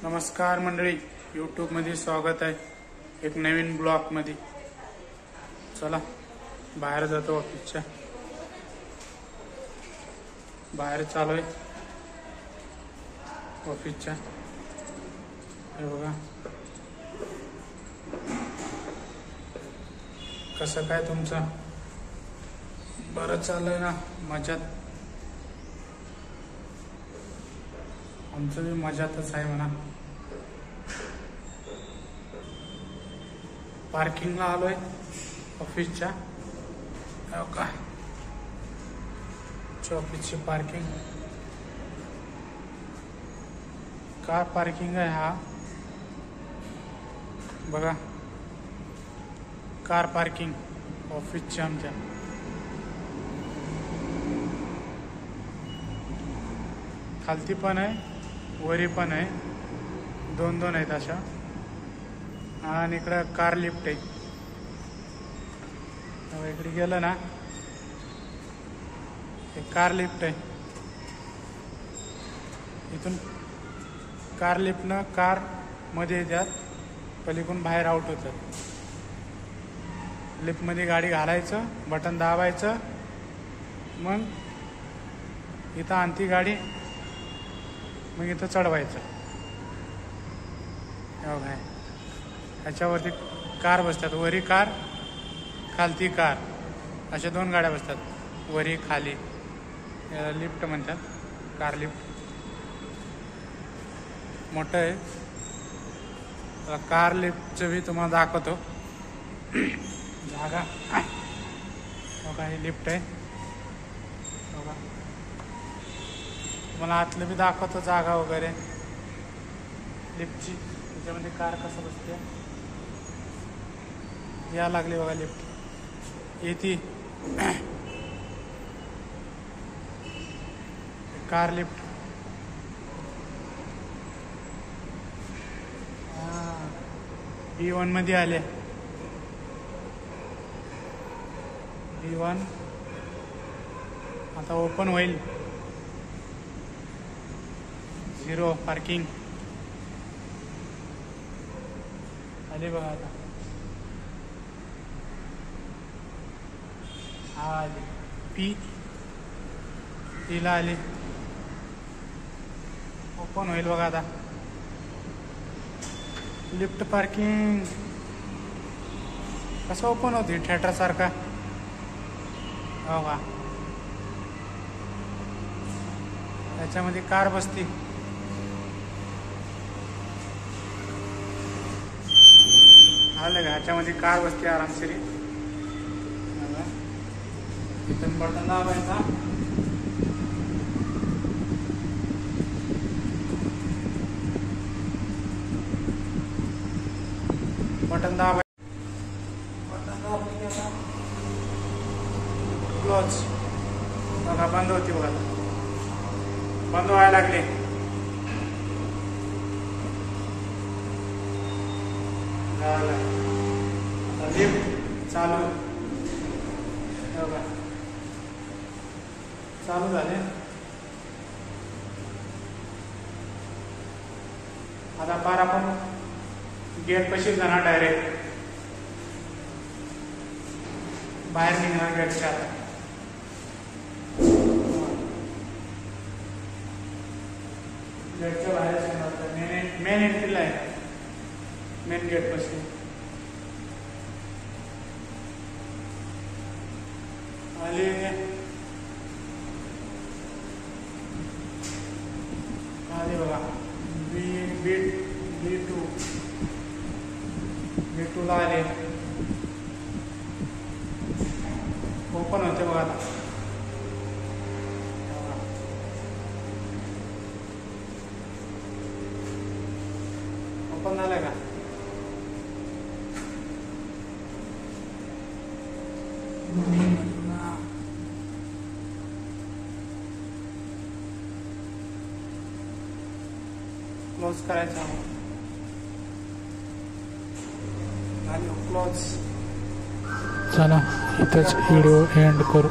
नमस्कार मंडळी, यूट्यूब मध्ये स्वागत आहे एक नवीन ब्लॉग मध्ये। चला बाहेर जातो, ऑफिसच्या बाहेर चालू आहे ऑफिसच्या। हे बघा कसं काय तुमचं, बरं चाललंय ना, मजात? आमचं बी मजातच आहे म्हणा। पार्किंगला आलोय ऑफिसच्या। का ऑफिसची पार्किंग, कार पार्किंग आहे हा बघा, कार पार्किंग ऑफिसच्या आमच्या। खालती पण आहे वरी पण आहे, दोन दोन आहेत अशा। आणि इकडं कार लिफ्ट आहे। इकडे गेलं ना, हे कार लिफ्ट आहे। इथून कार लिफ्टनं कार मध्ये येतात, पलीकडून बाहेर आउट होतात। लिफ्टमध्ये गाडी घालायचं, बटन दाबायचं, मग इथं आणती गाडी, मग इथं चढवायचं। बघा ह्याच्यावरती कार बसतात, वरी कार खालती कार, अशा दोन गाड्या बसतात, वरी खाली। लिफ्ट म्हणतात, कार लिफ्ट। मोठं आहे कार लिफ्टचं बी तुम्हाला दाखवतो जागा। बघा हे लिफ्ट आहे बघा, तुम्हाला आतलं बी दाखवतो जागा वगैरे लिफ्टची। त्याच्यामध्ये कार कसं बसते, या लागली बघा लिफ्ट येते कार लिफ्ट। B1 मध्ये आले, B1 आता ओपन होईल। 0 पार्किंग आले बघा आता। हा आले, P ला आले, ओपन होईल बघा आता लिफ्ट। पार्किंग कसं ओपन होते, थिएटर सारखा। हो का, त्याच्यामध्ये कार बसती। आलं का, ह्याच्यामध्ये कार बसते आरामशीरी। इथून बटन दाबायचा, बटन दाबायचं, क्लोज बघा, बंद होती बघा, बंद व्हायला लागले। लिफ्ट चालू, चालू झाले। आता पार आपण गेट पाशी जाणार, डायरेक्ट बाहेर निघणार गेटच्या। आता गेटच्या बाहेर मेन एंट्रीला आहे, मेन गेट पाशी। आले आले बघा, B2 ला आले, ओपन होते बघा आता। ओपन झालंय का, क्लोज करायचं, क्लोज। चला इथंच व्हिडिओ एंड करू।